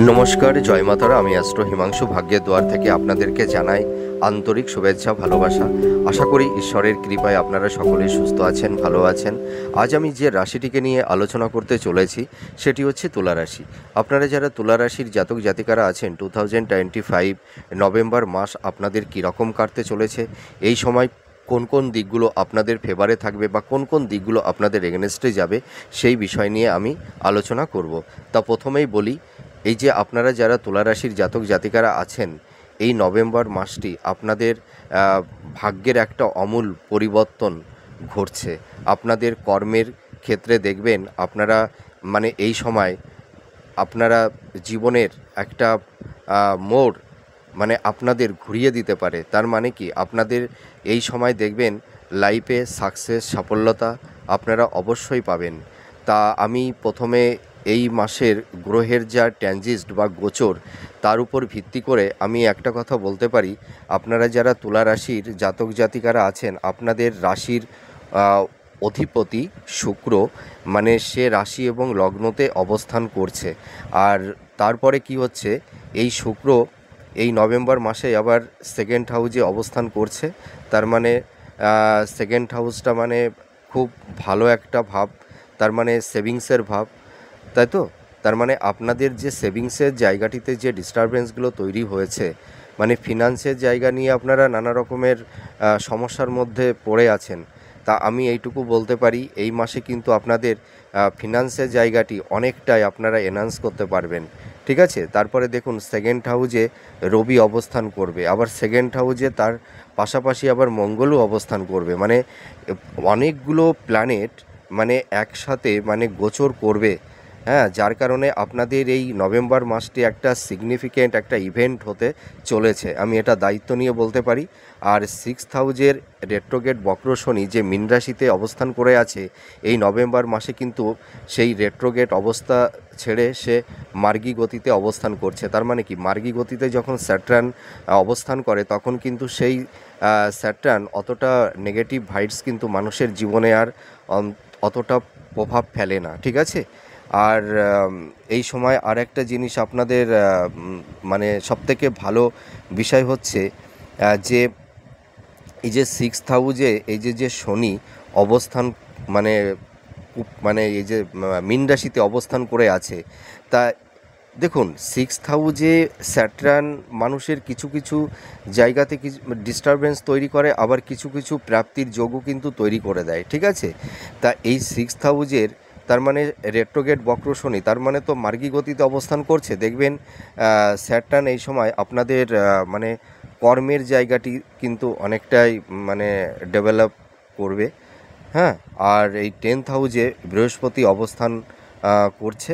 নমস্কার, জয় মাতারা। আমি অ্যাস্ট্রো হিমাংশু ভাগ্যের দুয়ার থেকে আপনাদেরকে জানাই আন্তরিক শুভেচ্ছা, ভালোবাসা। আশা করি ঈশ্বরের কৃপায় আপনারা সকলেই সুস্থ আছেন, ভালো আছেন। আজ আমি যে রাশিটিকে নিয়ে আলোচনা করতে চলেছি সেটি হচ্ছে তুলা রাশি। আপনারা যারা তুলা রাশির জাতক জাতিকারা আছেন, 2025 নভেম্বর মাস আপনাদের কীরকম কাটতে চলেছে, এই সময় কোন কোন দিকগুলো আপনাদের ফেভারে থাকবে বা কোন কোন দিকগুলো আপনাদের এগেনস্টে যাবে, সেই বিষয় নিয়ে আমি আলোচনা করব। তা প্রথমেই বলি, এই যে আপনারা যারা তুলা রাশির জাতক জাতিকারা আছেন, এই নভেম্বর মাসটি আপনাদের ভাগ্যের একটা আমূল পরিবর্তন ঘটছে। আপনাদের কর্মের ক্ষেত্রে দেখবেন আপনারা এই সময় আপনারা জীবনের একটা মোড় আপনাদের ঘুরিয়ে দিতে পারে। তার মানে কি, আপনাদের এই সময় দেখবেন লাইফে সাকসেস, সাফল্যতা আপনারা অবশ্যই পাবেন। তা আমি প্রথমে এই মাসের গ্রহের যা ট্রানজিট বা গোচর, তার উপর ভিত্তি করে আমি একটা কথা বলতে পারি। আপনারা যারা তুলা রাশির জাতক জাতিকারা আছেন, আপনাদের রাশির অধিপতি শুক্র সে রাশি এবং লগ্নতে অবস্থান করছে। আর তারপরে কি হচ্ছে, এই শুক্র এই নভেম্বর মাসে আবার সেকেন্ড হাউসে অবস্থান করছে। তার সেকেন্ড হাউসটা খুব ভালো একটা ভাব, তার সেভিংসের ভাব, তাই তো। তার আপনাদের যে সেভিংসের জায়গাটিতে যে ডিস্টারবেন্সগুলো তৈরি হয়েছে, ফিনান্সের জায়গা নিয়ে আপনারা নানা রকমের সমস্যার মধ্যে পড়ে আছেন। তা আমি এইটুকু বলতে পারি, এই মাসে কিন্তু আপনাদের ফিনান্সের জায়গাটি অনেকটাই আপনারা এনহান্স করতে পারবেন, ঠিক আছে। তারপরে দেখুন, সেকেন্ড হাউসে রবি অবস্থান করবে, আবার সেকেন্ড হাউসে তার পাশাপাশি আবার মঙ্গলও অবস্থান করবে। অনেকগুলো প্ল্যানেট একসাথে গোচর করবে, হ্যাঁ। যার কারণে আপনাদের এই নভেম্বর মাসটি একটা সিগনিফিক্যান্ট একটা ইভেন্ট হতে চলেছে, আমি এটা দায়িত্ব নিয়ে বলতে পারি। আর সিক্সথ হাউসের রেট্রোগেট বক্র শনি যে মীন রাশিতে অবস্থান করে আছে, এই নভেম্বর মাসে কিন্তু সেই রেট্রোগেট অবস্থা ছেড়ে সে মার্গী গতিতে অবস্থান করছে। তার মানে কি, মার্গী গতিতে যখন স্যাটার্ন অবস্থান করে, তখন কিন্তু সেই স্যাটার্ন অতটা নেগেটিভ ভাইবস কিন্তু মানুষের জীবনে আর অতটা প্রভাব ফেলে না, ঠিক আছে। আর এই সময় আর একটা জিনিস আপনাদের সবথেকে ভালো বিষয় হচ্ছে যে এই যে সিক্সথ হাউসে এই যে শনি অবস্থান এই যে মীন রাশিতে অবস্থান করে আছে, তা দেখুন, সিক্সথ হাউসে স্যাটার্ন মানুষের কিছু কিছু জায়গাতে কিছু ডিস্টারবেন্স তৈরি করে, আবার কিছু কিছু প্রাপ্তির যোগও কিন্তু তৈরি করে দেয়, ঠিক আছে। তা এই সিক্সথ হাউসের রেট্রোগেট বক্র শনি, তার তো মার্গী গতিতে অবস্থান করছে। দেখবেন স্যাটার্ন এই সময় আপনাদের কর্মের জায়গাটি কিন্তু অনেকটাই ডেভেলপ করবে, হ্যাঁ। আর এই 10th হাউসে বৃহস্পতি অবস্থান করছে।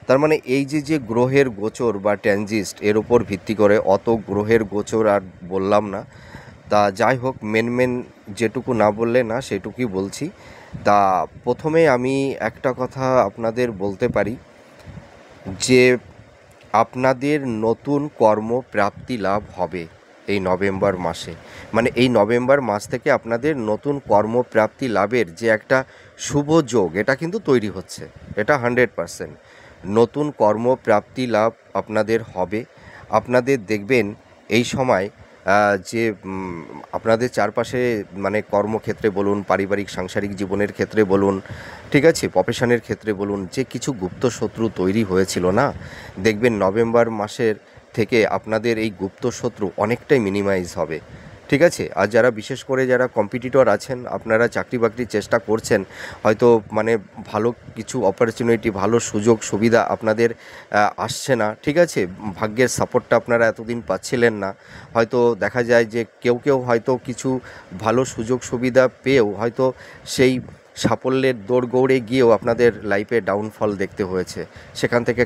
তার এই যে গ্রহের গোচর বা ট্রানজিট, এর ওপর ভিত্তি করে অত গ্রহের গোচর আর বললাম না। তা যাই হোক, মেন যেটুকু না বললে না সেটুকুই বলছি। তা প্রথমে আমি একটা কথা আপনাদের বলতে পারি যে আপনাদের নতুন কর্মপ্রাপ্তি লাভ হবে এই নভেম্বর মাসে। এই নভেম্বর মাস থেকে আপনাদের নতুন কর্মপ্রাপ্তি লাভের যে একটা শুভ যোগ, এটা কিন্তু তৈরি হচ্ছে, এটা 100% নতুন কর্মপ্রাপ্তি লাভ আপনাদের হবে। আপনাদের দেখবেন এই সময় যে আপনাদের চারপাশে কর্মক্ষেত্রে বলুন, পারিবারিক সাংসারিক জীবনের ক্ষেত্রে বলুন, ঠিক আছে, প্রফেশনের ক্ষেত্রে বলুন, যে কিছু গুপ্ত শত্রু তৈরি হয়েছিল না, দেখবেন নভেম্বর মাসের থেকে আপনাদের এই গুপ্ত শত্রু অনেকটাই মিনিমাইজ হবে, ঠিক আছে। আর যারা বিশেষ করে যারা কম্পিটিটর আছেন, আপনারা চাকরি বাকরির চেষ্টা করছেন, হয়তো ভালো কিছু অপরচুনিটি, ভালো সুযোগ সুবিধা আপনাদের আসছে না, ঠিক আছে। ভাগ্যের সাপোর্টটা আপনারা এতদিন পাচ্ছিলেন না। হয়তো দেখা যায় যে কেউ হয়তো কিছু ভালো সুযোগ সুবিধা পেয়েও হয়তো সেই সাফল্যের দৌড়গৌড়ে গিয়েও আপনাদের লাইফে ডাউনফল দেখতে হয়েছে, সেখান থেকে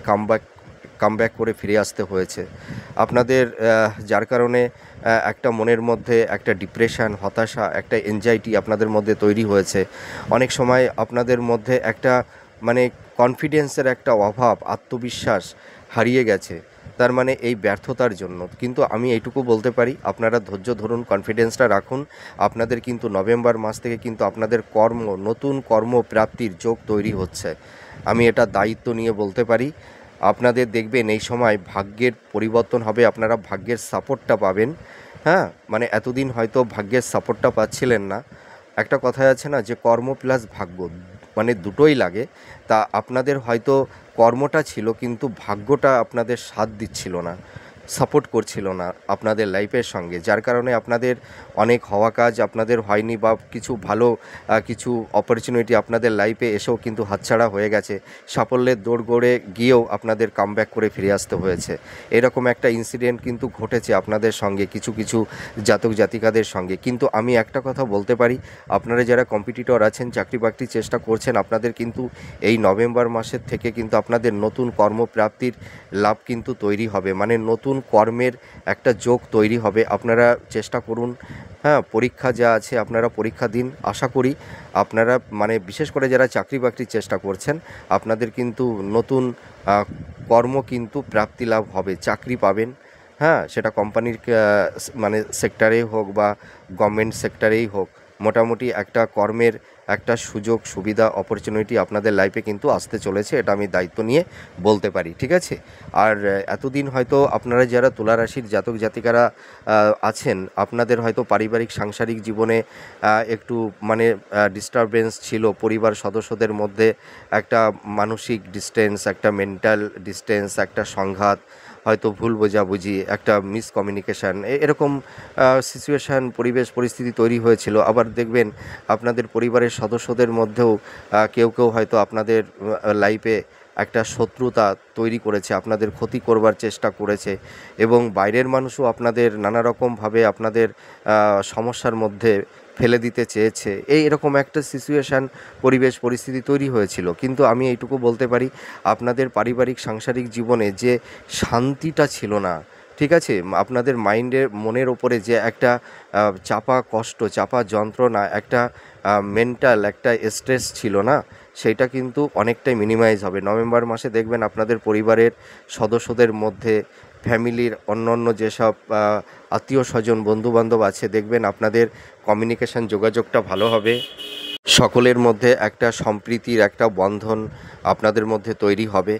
কামব্যাক করে ফিরে আসতে হয়েছে আপনাদের। যার কারণে একটা মনের মধ্যে একটা ডিপ্রেশন, হতাশা, একটা এনজাইটি আপনাদের মধ্যে তৈরি হয়েছে। অনেক সময় আপনাদের মধ্যে একটা কনফিডেন্সের একটা অভাব, আত্মবিশ্বাস হারিয়ে গেছে, তার এই ব্যর্থতার জন্য। কিন্তু আমি এইটুকু বলতে পারি, আপনারা ধৈর্য ধরুন, কনফিডেন্সটা রাখুন। আপনাদের কিন্তু নভেম্বর মাস থেকে কিন্তু আপনাদের নতুন কর্মপ্রাপ্তির যোগ তৈরি হচ্ছে, আমি এটা দায়িত্ব নিয়ে বলতে পারি। আপনাদের দেখবেন এই সময় ভাগ্যের পরিবর্তন হবে, আপনারা ভাগ্যের সাপোর্টটা পাবেন। হ্যাঁ, মানে এতদিন হয়তো ভাগ্যের সাপোর্টটা পাচ্ছিলেন না। একটা কথায় আছে না যে কর্ম প্লাস ভাগ্য, মানে দুটোই লাগে। তা আপনাদের হয়তো কর্মটা ছিল কিন্তু ভাগ্যটা আপনাদের সাথ দিচ্ছিল না, সাপোর্ট করছিল না আপনাদের লাইফের সঙ্গে, যার কারণে আপনাদের অনেক হওয়া কাজ আপনাদের হয়নি, বা কিছু ভালো কিছু অপরচুনিটি আপনাদের লাইফে এসেও কিন্তু হাতছাড়া হয়ে গেছে। সাফল্যের দৌড়গড়ে গিয়েও আপনাদের কামব্যাক করে ফিরে আসতে হয়েছে। এরকম একটা ইনসিডেন্ট কিন্তু ঘটেছে আপনাদের সঙ্গে, কিছু কিছু জাতক জাতিকাদের সঙ্গে। কিন্তু আমি একটা কথা বলতে পারি, আপনারা যারা কম্পিটিটর আছেন, চাকরি বাকরির চেষ্টা করছেন, আপনাদের কিন্তু এই নভেম্বর মাসের থেকে কিন্তু আপনাদের নতুন কর্মপ্রাপ্তির লাভ কিন্তু তৈরি হবে, মানে নতুন কর্মের একটা যোগ তৈরি হবে। আপনারা চেষ্টা করুন, হ্যাঁ, পরীক্ষা যা আছে আপনারা পরীক্ষা দিন। আশা করি আপনারা, মানে বিশেষ করে যারা চাকরি বাকরির চেষ্টা করছেন, আপনাদের কিন্তু নতুন কর্ম কিন্তু প্রাপ্তি লাভ হবে, চাকরি পাবেন। হ্যাঁ, সেটা কোম্পানির মানে সেক্টরেই হোক বা গভর্নমেন্ট সেক্টরেই হোক, মোটামুটি একটা কর্মের একটা সুযোগ সুবিধা অপরচুনিটি আপনাদের লাইফে কিন্তু আসতে চলেছে, এটা আমি দায়িত্ব নিয়ে বলতে পারি, ঠিক আছে। আর এতদিন হয়তো আপনারা যারা তুলা রাশির জাতক জাতিকারা আছেন, আপনাদের হয়তো পারিবারিক সাংসারিক জীবনে একটু মানে ডিস্টারবেন্স ছিল, পরিবার সদস্যদের মধ্যে একটা মানসিক ডিস্টেন্স, একটা মেন্টাল ডিস্টেন্স, একটা সংঘাত, হয়তো ভুল বোঝাবুঝি, একটা মিসকমিউনিকেশান, এরকম সিচুয়েশান, পরিবেশ পরিস্থিতি তৈরি হয়েছিল। আবার দেখবেন আপনাদের পরিবারের সদস্যদের মধ্যেও কেউ কেউ হয়তো আপনাদের লাইফে একটা শত্রুতা তৈরি করেছে, আপনাদের ক্ষতি করবার চেষ্টা করেছে, এবং বাইরের মানুষও আপনাদের নানা রকমভাবে আপনাদের সমস্যার মধ্যে ফেলে দিতে চেয়েছে। এরকম একটা সিচুয়েশান, পরিবেশ পরিস্থিতি তৈরি হয়েছিল। কিন্তু আমি এইটুকু বলতে পারি, আপনাদের পারিবারিক সাংসারিক জীবনে যে শান্তিটা ছিল না, ঠিক আছে, আপনাদের মাইন্ডের মনের ওপরে যে একটা চাপা কষ্ট, চাপা যন্ত্রণা, একটা মেন্টাল একটা স্ট্রেস ছিল না, সেইটা কিন্তু অনেকটাই মিনিমাইজ হবে। নভেম্বর মাসে দেখবেন আপনাদের পরিবারের সদস্যদের মধ্যে, ফ্যামিলির অন্য অন্য যেসব আত্মীয় স্বজন বন্ধুবান্ধব আছে, দেখবেন আপনাদের কমিউনিকেশান, যোগাযোগটা ভালো হবে। সকলের মধ্যে একটা সম্প্রীতির একটা বন্ধন আপনাদের মধ্যে তৈরি হবে।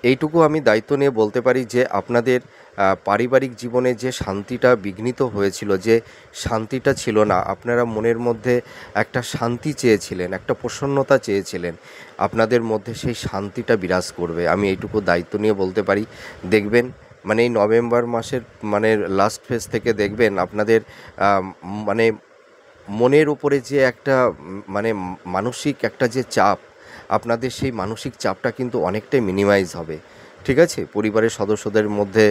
এইটুকু আমি দায়িত্ব নিয়ে বলতে পারি যে আপনাদের পারিবারিক জীবনে যে শান্তিটা বিঘ্নিত হয়েছিল, যে শান্তিটা ছিল না, আপনারা মনের মধ্যে একটা শান্তি চেয়েছিলেন, একটা প্রসন্নতা চেয়েছিলেন, আপনাদের মধ্যে সেই শান্তিটা বিরাজ করবে। আমি এইটুকু দায়িত্ব নিয়ে বলতে পারি। দেখবেন মানে এই নভেম্বর মাসের মানে লাস্ট ফেজ থেকে দেখবেন আপনাদের মানে মনের উপরে যে একটা মানে মানসিক একটা যে চাপ, আপনাদের সেই মানসিক চাপটা কিন্তু অনেকটাই মিনিমাইজ হবে, ঠিক আছে। পরিবারের সদস্যদের মধ্যে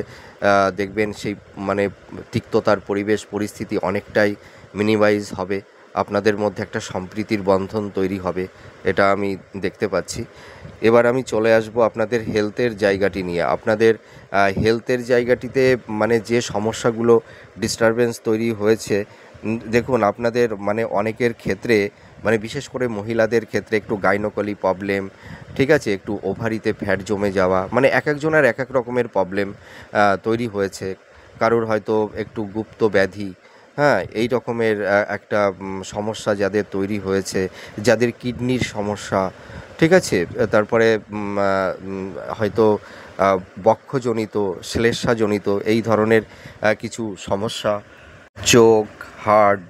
দেখবেন সেই মানে তিক্ততার পরিবেশ পরিস্থিতি অনেকটাই মিনিমাইজ হবে, আপনাদের মধ্যে একটা সম্প্রীতির বন্ধন তৈরি হবে, এটা আমি দেখতে পাচ্ছি। এবার আমি চলে আসব আপনাদের হেলথের জায়গাটি নিয়ে। আপনাদের হেলথের জায়গাটিতে মানে যে সমস্যাগুলো ডিস্টারবেন্স তৈরি হয়েছে, দেখুন আপনাদের মানে অনেকের ক্ষেত্রে, মানে বিশেষ করে মহিলাদের ক্ষেত্রে একটু গাইনোকলি প্রবলেম, ঠিক আছে, একটু ওভারিতে ফ্যাট জমে যাওয়া, মানে এক একজনের এক এক রকমের প্রবলেম তৈরি হয়েছে। কারোর হয়তো একটু গুপ্ত ব্যাধি, হ্যাঁ, এই রকমের একটা সমস্যা যাদের তৈরি হয়েছে, যাদের কিডনির সমস্যা, ঠিক আছে, তারপরে হয়তো বক্ষজনিত, শ্লেষ্মাজনিত এই ধরনের কিছু সমস্যা, চোখ, হার্ট,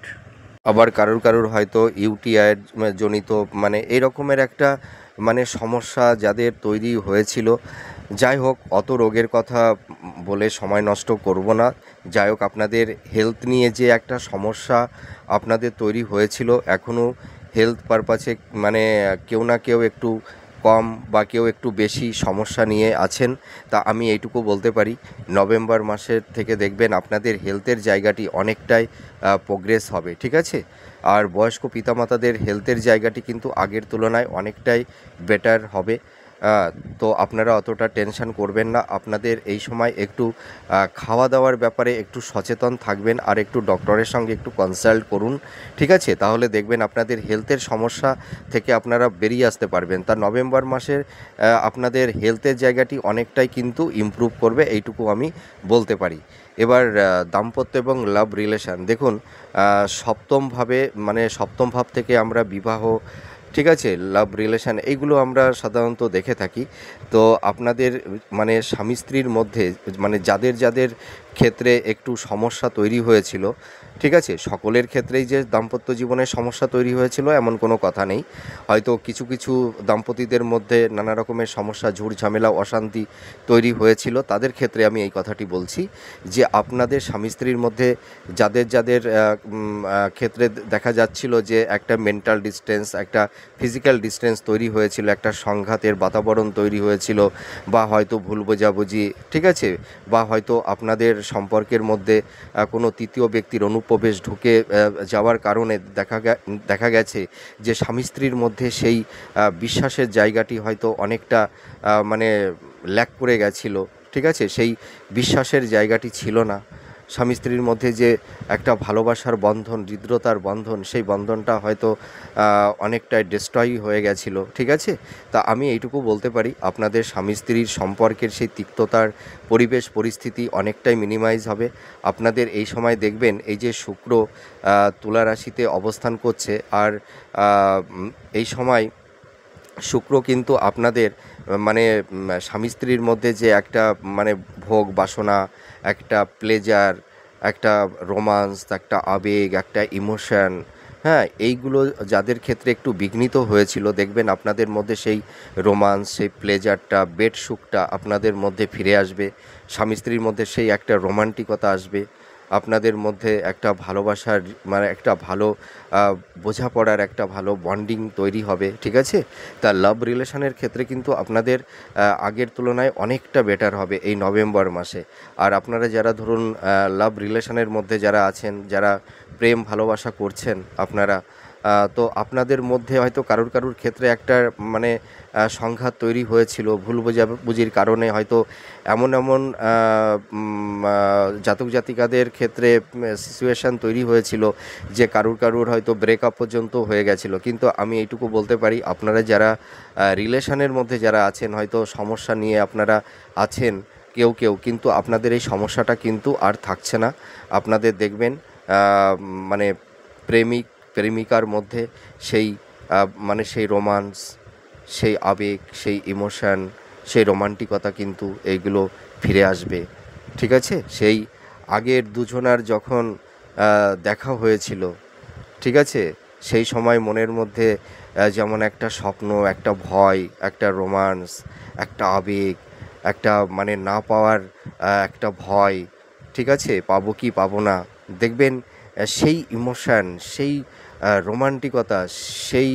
আবার কারোর কারোর হয়তো ইউটিআই জনিত, মানে এই রকমের একটা মানে সমস্যা যাদের তৈরি হয়েছিল। যাই হোক, অত রোগের কথা বলে সময় নষ্ট করব না। যাই হোক, আপনাদের হেলথ নিয়ে যে একটা সমস্যা আপনাদের তৈরি হয়েছিল, এখনও হেলথ পারপাসে মানে কেউ না কেউ একটু কম বা কেউ একটু বেশি সমস্যা নিয়ে আছেন। তা আমি এইটুকু বলতে পারি, নভেম্বর মাসের থেকে দেখবেন আপনাদের হেলথের জায়গাটি অনেকটাই প্রোগ্রেস হবে, ঠিক আছে। আর বয়স্ক পিতামাতাদের হেলথের জায়গাটি কিন্তু আগের তুলনায় অনেকটাই বেটার হবে। তো আপনারা অতটা টেনশন করবেন না। আপনাদের এই সময় একটু খাওয়া দাওয়ার ব্যাপারে একটু সচেতন থাকবেন, আর একটু ডক্টরের সঙ্গে একটু কনসাল্ট করুন, ঠিক আছে। তাহলে দেখবেন আপনাদের হেলথের সমস্যা থেকে আপনারা বেরিয়ে আসতে পারবেন। তা নভেম্বর মাসের আপনাদের হেলথের জায়গাটি অনেকটাই কিন্তু ইমপ্রুভ করবে, এইটুকু আমি বলতে পারি। এবার দাম্পত্য এবং লাভ রিলেশান, দেখুন সপ্তমভাবে, মানে সপ্তম ভাব থেকে আমরা বিবাহ, ঠিক আছে, লাভ রিলেশান এইগুলো আমরা সাধারণত দেখে থাকি। তো আপনাদের মানে স্বামী স্ত্রীর মধ্যে মানে যাদের যাদের ক্ষেত্রে একটু সমস্যা তৈরি হয়েছিল, ঠিক আছে, সকলের ক্ষেত্রেই যে দাম্পত্য জীবনে সমস্যা তৈরি হয়েছিল এমন কোনো কথা নেই। হয়তো কিছু কিছু দম্পতিদের মধ্যে নানা রকমের সমস্যা, ঝুট ঝামেলা, অশান্তি তৈরি হয়েছিল, তাদের ক্ষেত্রে আমি এই কথাটি বলছি যে আপনাদের স্বামী স্ত্রীর মধ্যে যাদের যাদের ক্ষেত্রে দেখা যাচ্ছিল যে একটা মেন্টাল ডিস্টেন্স, একটা ফিজিক্যাল ডিস্টেন্স তৈরি হয়েছিল, একটা সংঘাতের বাতাবরণ তৈরি হয়েছিল, বা হয়তো ভুল বোঝাবুঝি, ঠিক আছে, বা হয়তো আপনাদের সম্পর্কের মধ্যে কোনো তৃতীয় ব্যক্তির অনুপ্রবেশ ঢুকে যাওয়ার কারণে দেখা গেছে যে স্বামী স্ত্রীর মধ্যে সেই বিশ্বাসের জায়গাটি হয়তো অনেকটা মানে ল্যাক করে গেছিলো, ঠিক আছে, সেই বিশ্বাসের জায়গাটি ছিল না স্বামী স্ত্রীর মধ্যে, যে একটা ভালোবাসার বন্ধন, হৃদ্রতার বন্ধন, সেই বন্ধনটা হয়তো অনেকটাই ডিস্ট্রয় হয়ে গেছিলো, ঠিক আছে। তা আমি এইটুকু বলতে পারি আপনাদের স্বামী স্ত্রীর সম্পর্কের সেই তিক্ততার পরিবেশ পরিস্থিতি অনেকটাই মিনিমাইজ হবে। আপনাদের এই সময় দেখবেন এই যে শুক্র তুলা রাশিতে অবস্থান করছে, আর এই সময় শুক্র কিন্তু আপনাদের মানে স্বামী স্ত্রীর মধ্যে যে একটা মানে ভোগ বাসনা, একটা প্লেজার, একটা রোমান্স, একটা আবেগ, একটা ইমোশন, হ্যাঁ, এইগুলো যাদের ক্ষেত্রে একটু বিঘ্নিত হয়েছিল, দেখবেন আপনাদের মধ্যে সেই রোমান্স, সেই প্লেজারটা, বেড সুখটা আপনাদের মধ্যে ফিরে আসবে। স্বামী স্ত্রীর মধ্যে সেই একটা রোমান্টিকতা আসবে, আপনাদের মধ্যে একটা ভালোবাসার মানে একটা ভালো বোঝাপড়ার একটা ভালো বন্ডিং তৈরি হবে, ঠিক আছে। তা লাভ রিলেশনের ক্ষেত্রে কিন্তু আপনাদের আগের তুলনায় অনেকটা বেটার হবে এই নভেম্বর মাসে। আর আপনারা যারা ধরুন লাভ রিলেশনের মধ্যে যারা আছেন, যারা প্রেম ভালোবাসা করছেন আপনারা, তো আপনাদের মধ্যে হয়তো কারুর কারুর ক্ষেত্রে একটা মানে সংঘাত তৈরি হয়েছিল, ভুল বোঝাবুঝির কারণে হয়তো এমন এমন জাতক জাতিকাদের ক্ষেত্রে সিচুয়েশান তৈরি হয়েছিল যে কারুর কারুর হয়তো ব্রেকআপ পর্যন্ত হয়ে গেছিলো। কিন্তু আমি এইটুকু বলতে পারি আপনারা যারা রিলেশনের মধ্যে যারা আছেন, হয়তো সমস্যা নিয়ে আপনারা আছেন কেউ কেউ, কিন্তু আপনাদের এই সমস্যাটা কিন্তু আর থাকছে না। আপনাদের দেখবেন মানে প্রেমিকার মধ্যে সেই মানে সেই রোমান্স, সেই আবেগ, সেই ইমোশান, সেই রোমান্টিকতা কিন্তু এইগুলো ফিরে আসবে, ঠিক আছে। সেই আগের দুজনার যখন দেখা হয়েছিল, ঠিক আছে, সেই সময় মনের মধ্যে যেমন একটা স্বপ্ন, একটা ভয়, একটা রোমান্স, একটা আবেগ, একটা মানে না পাওয়ার একটা ভয়, ঠিক আছে, পাবো কি পাবো না, দেখবেন সেই ইমোশান, সেই রোমান্টিকতা, সেই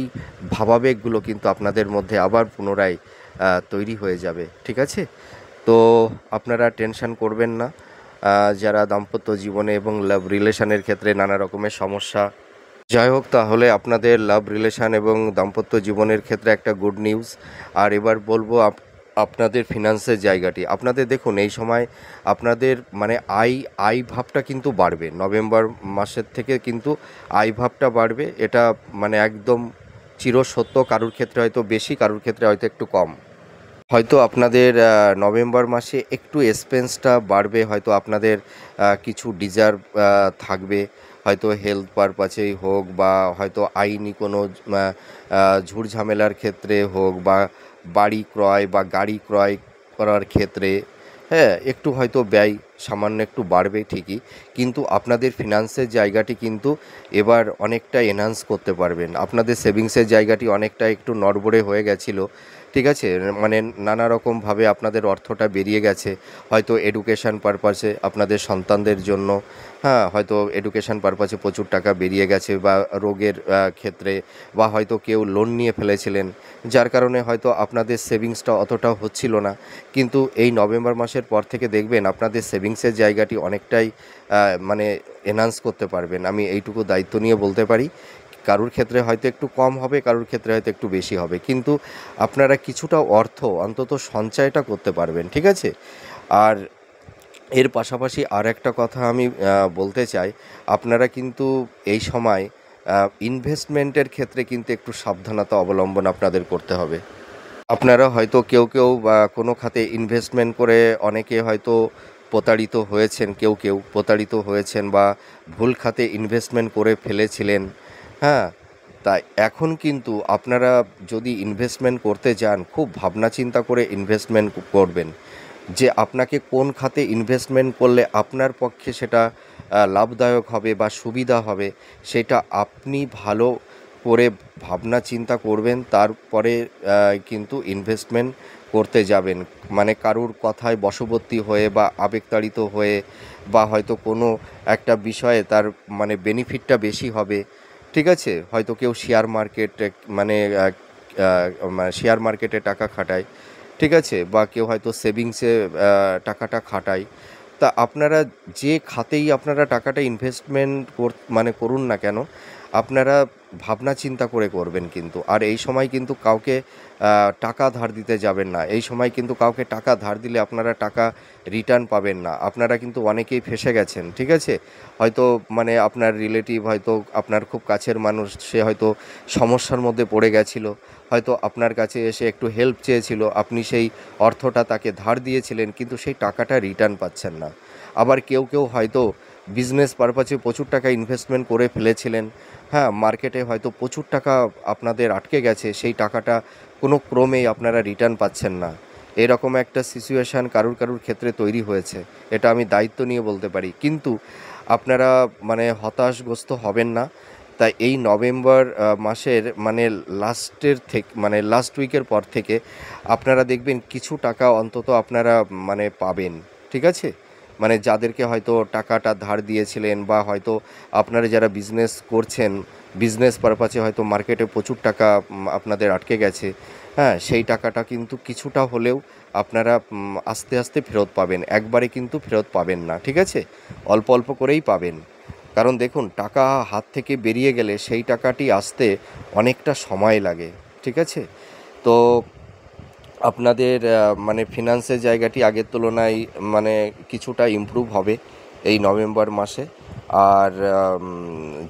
ভাবাবেগগুলো কিন্তু আপনাদের মধ্যে আবার পুনরায় তৈরি হয়ে যাবে, ঠিক আছে। তো আপনারা টেনশন করবেন না, যারা দাম্পত্য জীবনে এবং লাভ রিলেশনের ক্ষেত্রে নানা রকমের সমস্যা, যাই হোক, তাহলে আপনাদের লাভ রিলেশন এবং দাম্পত্য জীবনের ক্ষেত্রে একটা গুড নিউজ। আর এবার বলবো আপনাদের ফিনান্সের জায়গাটি। আপনাদের দেখুন এই সময় আপনাদের মানে আয় ভাবটা কিন্তু বাড়বে, নভেম্বর মাসের থেকে কিন্তু আয় ভাবটা বাড়বে, এটা মানে একদম চিরসত্য। কারুর ক্ষেত্রে হয়তো বেশি, কারুর ক্ষেত্রে হয়তো একটু কম। হয়তো আপনাদের নভেম্বর মাসে একটু এক্সপেন্সটা বাড়বে, হয়তো আপনাদের কিছু ডিজার্ভ থাকবে, হয়তো হেলথ পারপাসেই হোক, বা হয়তো আইনি কোনো ঝুট ঝামেলার ক্ষেত্রে হোক, বা বাড়ি ক্রয় বা গাড়ি ক্রয় করার ক্ষেত্রে, হ্যাঁ, একটু হয়তো ব্যয় সামান্য একটু বাড়বে ঠিকই, কিন্তু আপনাদের ফিনান্সের জায়গাটি কিন্তু এবার অনেকটা এনহান্স করতে পারবেন। আপনাদের সেভিংসের জায়গাটি অনেকটা একটু নড়বড়ে হয়ে গেছিলো, ঠিক আছে, মানে নানা রকমভাবে আপনাদের অর্থটা বেরিয়ে গেছে, হয়তো এডুকেশান পারপাসে আপনাদের সন্তানদের জন্য, হ্যাঁ, হয়তো এডুকেশান পারপাসে প্রচুর টাকা বেরিয়ে গেছে, বা রোগের ক্ষেত্রে, বা হয়তো কেউ লোন নিয়ে ফেলেছিলেন, যার কারণে হয়তো আপনাদের সেভিংসটা অতটাও হচ্ছিল না। কিন্তু এই নভেম্বর মাসের পর থেকে দেখবেন আপনাদের সেভিংসের জায়গাটি অনেকটাই মানে এনহান্স করতে পারবেন, আমি এইটুকু দায়িত্ব নিয়ে বলতে পারি। কারুর ক্ষেত্রে হয়তো একটু কম হবে, কারুর ক্ষেত্রে হয়তো একটু বেশি হবে, কিন্তু আপনারা কিছুটা অর্থ অন্তত সঞ্চয়টা করতে পারবেন, ঠিক আছে। আর এর পাশাপাশি আর একটা কথা আমি বলতে চাই, আপনারা কিন্তু এই সময় ইনভেস্টমেন্টের ক্ষেত্রে কিন্তু একটু সাবধানতা অবলম্বন আপনাদের করতে হবে। আপনারা হয়তো কেউ কেউ বা কোনো খাতে ইনভেস্টমেন্ট করে অনেকে হয়তো প্রতারিত হয়েছেন, কেউ কেউ প্রতারিত হয়েছেন, বা ভুল খাতে ইনভেস্টমেন্ট করে ফেলেছিলেন, হ্যাঁ, তাই এখন কিন্তু আপনারা যদি ইনভেস্টমেন্ট করতে যান, খুব ভাবনা চিন্তা করে ইনভেস্টমেন্ট করবেন যে আপনাকে কোন খাতে ইনভেস্টমেন্ট করলে আপনার পক্ষে সেটা লাভদায়ক হবে বা সুবিধা হবে, সেটা আপনি ভালো করে ভাবনা চিন্তা করবেন, তারপরে কিন্তু ইনভেস্টমেন্ট করতে যাবেন। মানে কারুর কথায় বশবর্তী হয়ে বা আবেগতাড়িত হয়ে বা হয়তো কোনো একটা বিষয়ে তার মানে বেনিফিটটা বেশি হবে, ঠিক আছে, হয়তো কেউ শেয়ার মার্কেট মানে শেয়ার মার্কেটে টাকা খাটায়, ঠিক আছে, বা কেউ হয়তো সেভিংসে টাকাটা খাটায়। তা আপনারা যে খাতেই আপনারা টাকাটা ইনভেস্টমেন্ট মানে করুন না কেন, আপনারা ভাবনা চিন্তা করে করবেন কিন্তু। আর এই সময় কিন্তু কাউকে টাকা ধার দিতে যাবেন না। এই সময় কিন্তু কাউকে টাকা ধার দিলে আপনারা টাকা রিটার্ন পাবেন না। আপনারা কিন্তু অনেকেই ফেঁসে গেছেন, ঠিক আছে? হয়তো মানে আপনার রিলেটিভ, হয়তো আপনার খুব কাছের মানুষ, সে হয়তো সমস্যার মধ্যে পড়ে গেছিল, হয়তো আপনার কাছে এসে একটু হেল্প চেয়েছিল, আপনি সেই অর্থটা তাকে ধার দিয়েছিলেন, কিন্তু সেই টাকাটা রিটার্ন পাচ্ছেন না। আবার কেউ কেউ হয়তো বিজনেস পারপাসে প্রচুর টাকা ইনভেস্টমেন্ট করে ফেলেছিলেন, হ্যাঁ, মার্কেটে হয়তো প্রচুর টাকা আপনাদের আটকে গেছে, সেই টাকাটা কোনো ক্রমেই আপনারা রিটার্ন পাচ্ছেন না। এরকম একটা সিচুয়েশান কারুর কারুর ক্ষেত্রে তৈরি হয়েছে, এটা আমি দায়িত্ব নিয়ে বলতে পারি। কিন্তু আপনারা মানে হতাশগ্রস্ত হবেন না। তাই এই নভেম্বর মাসের মানে লাস্টের থেকে মানে লাস্ট উইকের পর থেকে আপনারা দেখবেন কিছু টাকা অন্তত আপনারা মানে পাবেন, ঠিক আছে? মানে যাদেরকে হয়তো টাকাটা ধার দিয়েছিলেন বা হয়তো আপনারা যারা বিজনেস করছেন, বিজনেস পারপাসে হয়তো মার্কেটে প্রচুর টাকা আপনাদের আটকে গেছে, হ্যাঁ, সেই টাকাটা কিন্তু কিছুটা হলেও আপনারা আস্তে আস্তে ফেরত পাবেন, একবারে কিন্তু ফেরত পাবেন না, ঠিক আছে? অল্প অল্প করেই পাবেন। কারণ দেখুন, টাকা হাত থেকে বেরিয়ে গেলে সেই টাকাটি আসতে অনেকটা সময় লাগে, ঠিক আছে? তো আপনাদের মানে ফিনান্সের জায়গাটি আগের তুলনায় মানে কিছুটা ইমপ্রুভ হবে এই নভেম্বর মাসে। আর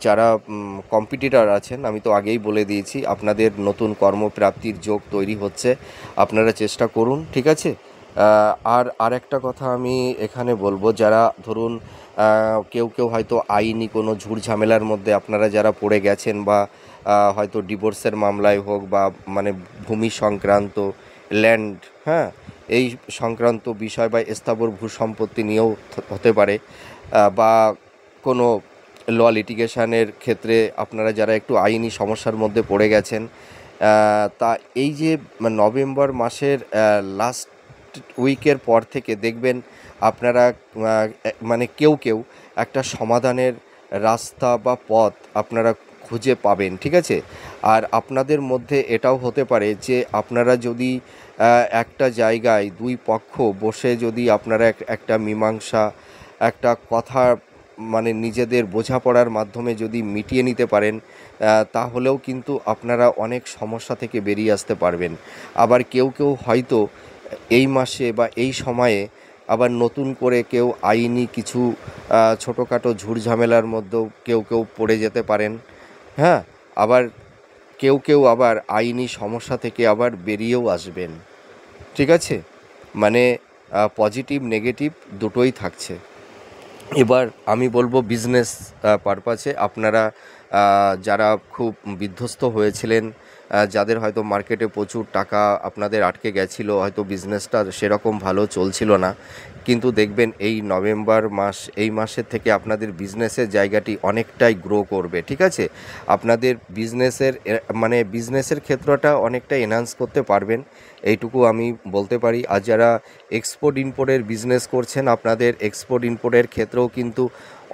যারা কম্পিটিটর আছেন, আমি তো আগেই বলে দিয়েছি, আপনাদের নতুন কর্মপ্রাপ্তির যোগ তৈরি হচ্ছে, আপনারা চেষ্টা করুন, ঠিক আছে? আর একটা কথা আমি এখানে বলবো, যারা ধরুন কেউ কেউ হয়তো আইনি কোনো ঝুটঝামেলার মধ্যে আপনারা যারা পড়ে গেছেন, বা হয়তো ডিভোর্সের মামলায় হোক বা মানে ভূমি সংক্রান্ত, ল্যান্ড, হ্যাঁ, এই সংক্রান্ত বিষয় বা স্থাবর ভূ সম্পত্তি নিয়েও হতে পারে, বা কোনো ল লিটিগেশনের ক্ষেত্রে আপনারা যারা একটু আইনি সমস্যার মধ্যে পড়ে গেছেন, তা এই যে নভেম্বর মাসের লাস্ট উইকের পর থেকে দেখবেন আপনারা মানে কেউ কেউ একটা সমাধানের রাস্তা বা পথ আপনারা খুঁজে পাবেন, ঠিক আছে? আর আপনাদের মধ্যে এটাও হতে পারে যে আপনারা যদি একটা জায়গায় দুই পক্ষ বসে যদি আপনারা একটা মীমাংসা, একটা কথা মানে নিজেদের বোঝাপড়ার মাধ্যমে যদি মিটিয়ে নিতে পারেন, তাহলেও কিন্তু আপনারা অনেক সমস্যা থেকে বেরিয়ে আসতে পারবেন। আবার কেউ কেউ হয়তো এই মাসে বা এই সময়ে আবার নতুন করে কেউ আইনি কিছু ছোটোখাটো ঝুটঝামেলার মধ্যেও কেউ কেউ পড়ে যেতে পারেন, হ্যাঁ। আবার কেউ কেউ আবার আইনি সমস্যা থেকে আবার বেরিয়েও আসবেন, ঠিক আছে? মানে পজিটিভ নেগেটিভ দুটোই থাকছে। এবার আমি বলবো বিজনেস পারপাসে আপনারা যারা খুব বিধ্বস্ত হয়েছিলেন, যাদের হয়তো মার্কেটে প্রচুর টাকা আপনাদের আটকে গেছিলো, হয়তো বিজনেসটা সেরকম ভালো চলছিল না, কিন্তু দেখবেন এই নভেম্বর মাস, এই মাসের থেকে আপনাদের বিজনেসের জায়গাটি অনেকটাই গ্রো করবে, ঠিক আছে? আপনাদের বিজনেসের মানে বিজনেসের ক্ষেত্রটা অনেকটা এনহান্স করতে পারবেন, এইটুকু আমি বলতে পারি। আর যারা এক্সপোর্ট ইম্পোর্টের বিজনেস করছেন, আপনাদের এক্সপোর্ট ইম্পোর্টের ক্ষেত্রেও কিন্তু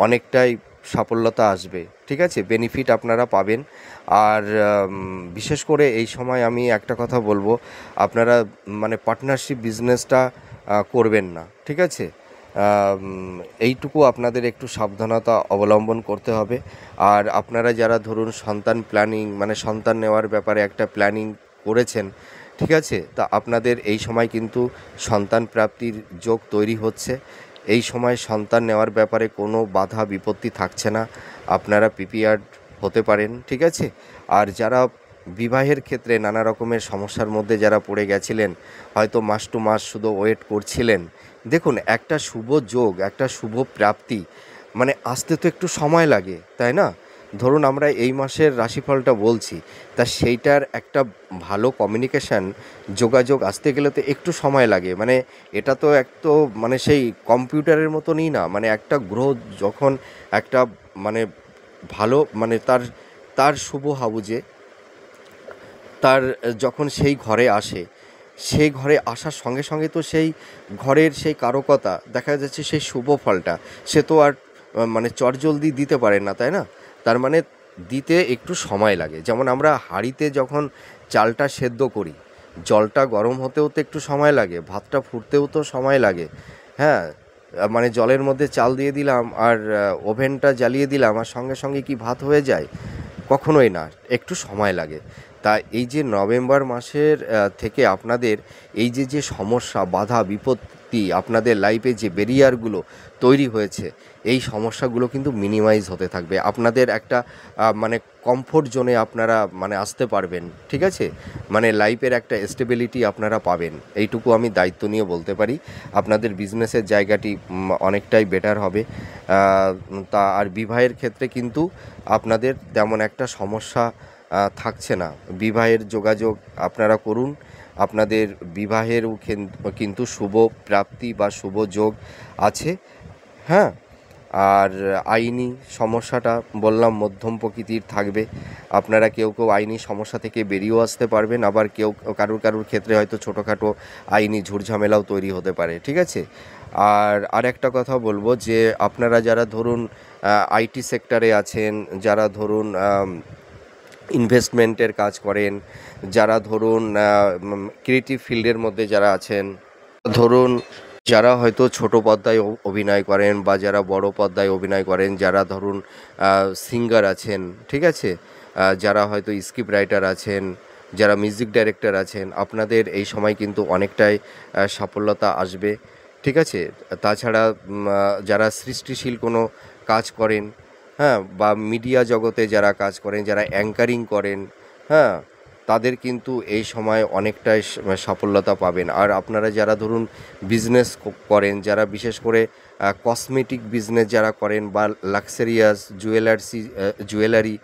অনেকটাই সাফল্যতা আসবে, ঠিক আছে? বেনিফিট আপনারা পাবেন। আর বিশেষ করে এই সময় আমি একটা কথা বলবো, আপনারা মানে পার্টনারশিপ বিজনেসটা করবেন না, ঠিক আছে? এইটুকু আপনাদের একটু সাবধানতা অবলম্বন করতে হবে। আর আপনারা যারা ধরুন সন্তান প্ল্যানিং মানে সন্তান নেওয়ার ব্যাপারে একটা প্ল্যানিং করেছেন, ঠিক আছে, তা আপনাদের এই সময় কিন্তু সন্তান প্রাপ্তির যোগ তৈরি হচ্ছে। এই সময় সন্তান নেওয়ার ব্যাপারে কোনো বাধা বিপত্তি থাকছে না, আপনারা প্রিপেয়ার্ড হতে পারেন, ঠিক আছে? আর যারা বিবাহের ক্ষেত্রে নানা রকমের সমস্যার মধ্যে যারা পড়ে গেছিলেন, হয়তো মাস টু মাস শুধু ওয়েট করছিলেন, দেখুন একটা শুভ যোগ, একটা শুভ প্রাপ্তি মানে আসতে তো একটু সময় লাগে, তাই না? ধরুন আমরা এই মাসের রাশিফলটা বলছি, তা সেইটার একটা ভালো কমিউনিকেশান, যোগাযোগ আসতে গেলে তো একটু সময় লাগে। মানে এটা তো মানে সেই কম্পিউটারের মতনই না, মানে একটা গ্রহ যখন একটা মানে ভালো মানে তার তার শুভ হাউজে তার যখন সেই ঘরে আসে, সেই ঘরে আসার সঙ্গে সঙ্গে তো সেই ঘরের সেই কারকতা দেখা যাচ্ছে, সেই শুভ ফলটা সে তো আর মানে চটজলদি দিতে পারে না, তাই না? তার মানে দিতে একটু সময় লাগে। যেমন আমরা হাঁড়িতে যখন চালটা সেদ্ধ করি, জলটা গরম হতেও তো একটু সময় লাগে, ভাতটা ফুটতেও তো সময় লাগে। হ্যাঁ, মানে জলের মধ্যে চাল দিয়ে দিলাম আর ওভেনটা জ্বালিয়ে দিলাম আর সঙ্গে সঙ্গে কি ভাত হয়ে যায়? কখনোই না, একটু সময় লাগে। তা এই যে নভেম্বর মাসের থেকে আপনাদের এই যে সমস্যা, বাধা বিপত্তি, আপনাদের লাইফে যে ব্যারিয়ারগুলো তৈরি হয়েছে, এই সমস্যাগুলো কিন্তু মিনিমাইজ হতে থাকবে। আপনাদের একটা মানে কমফোর্ট জোনে আপনারা মানে আসতে পারবেন, ঠিক আছে? মানে লাইফের একটা স্টেবিলিটি আপনারা পাবেন, এইটুকু আমি দায়িত্ব নিয়ে বলতে পারি। আপনাদের বিজনেসের জায়গাটি অনেকটাই বেটার হবে। তা আর বিবাহের ক্ষেত্রে কিন্তু আপনাদের তেমন একটা সমস্যা থাকছে না। বিবাহের যোগাযোগ আপনারা করুন, আপনাদের বিবাহেরও কিন্তু শুভ প্রাপ্তি বা শুভ যোগ আছে। হ্যাঁ, আর আইনি সমস্যাটা বললাম মধ্যম প্রকৃতির থাকবে। আপনারা কেউ কেউ আইনি সমস্যা থেকে বেরিয়েও আসতে পারবেন, আবার কেউ কারুর ক্ষেত্রে হয়তো ছোটোখাটো আইনি ঝুটঝামেলাও তৈরি হতে পারে, ঠিক আছে? আর আরেকটা কথা বলবো যে আপনারা যারা ধরুন আইটি সেক্টরে আছেন, যারা ধরুন ইনভেস্টমেন্টের কাজ করেন, যারা ধরুন ক্রিয়েটিভ ফিল্ডের মধ্যে যারা আছেন, ধরুন যারা হয়তো ছোট পর্দায় অভিনয় করেন বা যারা বড় পর্দায় অভিনয় করেন, যারা ধরুন সিঙ্গার আছেন, ঠিক আছে? যারা হয়তো স্ক্রিপ্ট রাইটার আছেন, যারা মিউজিক ডাইরেক্টর আছেন, আপনাদের এই সময় কিন্তু অনেকটাই সাফল্যতা আসবে, ঠিক আছে? তাছাড়া যারা সৃষ্টিশীল কোনো কাজ করেন, হ্যাঁ, বা মিডিয়া জগতে যারা কাজ করেন, যারা অ্যাঙ্কারিং করেন, হ্যাঁ, তাদের কিন্তু এই সময় অনেকটাই সাফল্যতা পাবেন। আর আপনারা যারা ধরুন বিজনেস করেন, যারা বিশেষ করে কসমেটিক বিজনেস যারা করেন বা লাক্সারিয়াস জুয়েলারি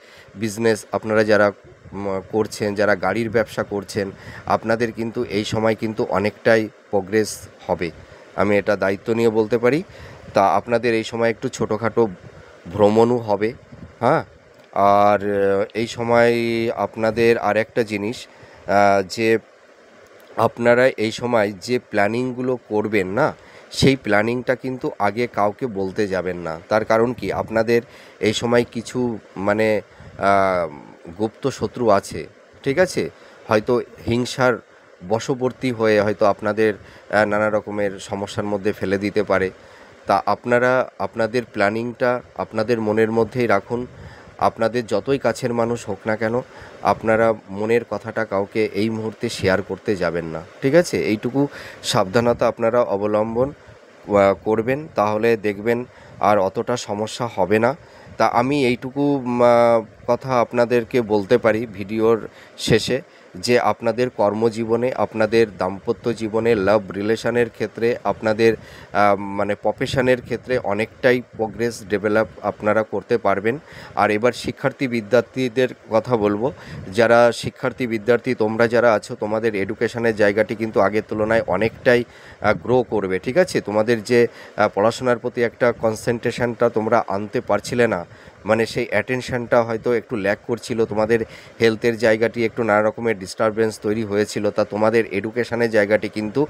বিজনেস আপনারা যারা করছেন, যারা গাড়ির ব্যবসা করছেন, আপনাদের কিন্তু এই সময় কিন্তু অনেকটাই প্রোগ্রেস হবে, আমি এটা দায়িত্ব নিয়ে বলতে পারি। তা আপনাদের এই সময় একটু ছোটোখাটো ভ্রমণও হবে। হ্যাঁ, আর এই সময় আপনাদের আর একটা জিনিস, যে আপনারা এই সময় যে প্ল্যানিংগুলো করবেন না, সেই প্ল্যানিংটা কিন্তু আগে কাউকে বলতে যাবেন না। তার কারণ কি, আপনাদের এই সময় কিছু মানে গুপ্ত শত্রু আছে, ঠিক আছে? হয়তো হিংসার বশবর্তী হয়ে হয়তো আপনাদের নানা রকমের সমস্যার মধ্যে ফেলে দিতে পারে। তা আপনারা আপনাদের প্ল্যানিংটা আপনাদের মনের মধ্যেই রাখুন। আপনাদের যতই কাছের মানুষ হোক না কেন, আপনারা মনের কথাটা কাউকে এই মুহূর্তে শেয়ার করতে যাবেন না, ঠিক আছে? এইটুকু সাবধানতা আপনারা অবলম্বন করবেন, তাহলে দেখবেন আর অতটা সমস্যা হবে না। তা আমি এইটুকু কথা আপনাদেরকে বলতে পারি ভিডিওর শেষে, যে আপনাদের কর্মজীবনে, আপনাদের দাম্পত্য জীবনে, লাভ রিলেশনের ক্ষেত্রে, আপনাদের মানে প্রফেশনের ক্ষেত্রে অনেকটাই প্রোগ্রেস ডেভেলপ আপনারা করতে পারবেন। আর এবার শিক্ষার্থী বিদ্যার্থীদের কথা বলবো। যারা শিক্ষার্থী বিদ্যার্থী তোমরা যারা আছো, তোমাদের এডুকেশনের জায়গাটি কিন্তু আগের তুলনায় অনেকটাই গ্রো করবে, ঠিক আছে? তোমাদের যে পড়াশোনার প্রতি একটা কনসেন্ট্রেশনটা তোমরা আনতে পারছিলে না, মানে সেই অ্যাটেনশনটা হয়তো একটু ল্যাক করছিল, তোমাদের হেলথের জায়গাটি একটু নানা রকমের ডিস্টারবেন্স তৈরি হয়েছিল। তা তোমাদের এডুকেশনের জায়গাটি কিন্তু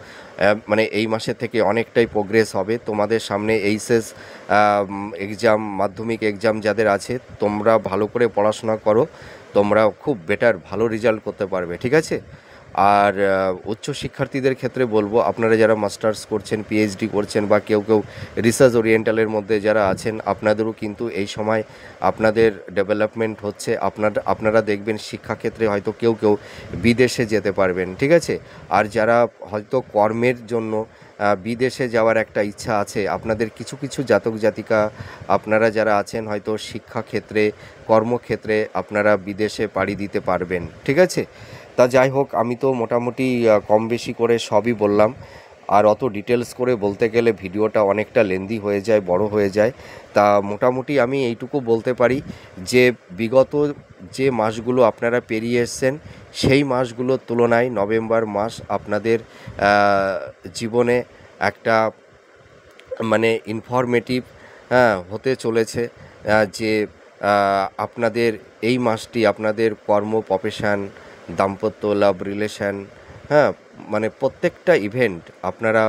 মানে এই মাসের থেকে অনেকটাই প্রোগ্রেস হবে। তোমাদের সামনে এইচএস এক্সাম, মাধ্যমিক এক্সাম যাদের আছে, তোমরা ভালো করে পড়াশোনা করো, তোমরা খুব বেটার ভালো রেজাল্ট করতে পারবে, ঠিক আছে? আর উচ্চ শিক্ষার্থীদের ক্ষেত্রে বলবো, আপনারা যারা মাস্টার্স করছেন, পিএইচডি করছেন, বা কেউ কেউ রিসার্চ ওরিয়েন্টালের মধ্যে যারা আছেন, আপনাদেরও কিন্তু এই সময় আপনাদের ডেভেলপমেন্ট হচ্ছে। আপনারা দেখবেন শিক্ষাক্ষেত্রে হয়তো কেউ কেউ বিদেশে যেতে পারবেন, ঠিক আছে? আর যারা হয়তো কর্মের জন্য বিদেশে যাওয়ার একটা ইচ্ছা আছে, আপনাদের কিছু কিছু জাতক জাতিকা আপনারা যারা আছেন, হয়তো শিক্ষাক্ষেত্রে, কর্মক্ষেত্রে আপনারা বিদেশে পাড়ি দিতে পারবেন, ঠিক আছে? তা যাই হোক, আমি তো মোটামুটি কম বেশি করে সবই বললাম। আর অত ডিটেলস করে বলতে গেলে ভিডিওটা অনেকটা লেন্দি হয়ে যায়, বড় হয়ে যায়। তা মোটামুটি আমি এইটুকু বলতে পারি যে বিগত যে মাসগুলো আপনারা পেরিয়ে এসছেন সেই মাসগুলোর তুলনায় নভেম্বর মাস আপনাদের জীবনে একটা মানে ইনফরমেটিভ হতে চলেছে। যে আপনাদের এই মাসটি আপনাদের কর্ম, প্রফেশন, দাম্পত্য, লাভ, রিলেশন, হ্যাঁ, মানে প্রত্যেকটা ইভেন্ট আপনারা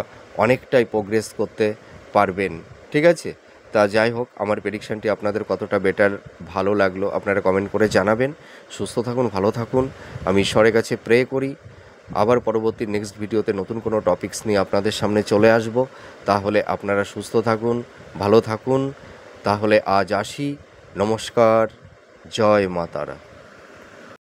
অনেকটাই প্রোগ্রেস করতে পারবেন। ঠিক আছে? তা যাই হোক, আমার প্রেডিকশানটি আপনাদের কতটা বেটার ভালো লাগলো আপনারা কমেন্ট করে জানাবেন। সুস্থ থাকুন, ভালো থাকুন। আমি ঈশ্বরের কাছে প্রে করি আবার পরবর্তী নেক্সট ভিডিওতে নতুন কোনো টপিকস নিয়ে আপনাদের সামনে চলে আসব। তাহলে আপনারা সুস্থ থাকুন, ভালো থাকুন। তাহলে আজ আসি। নমস্কার। জয় মা তারা।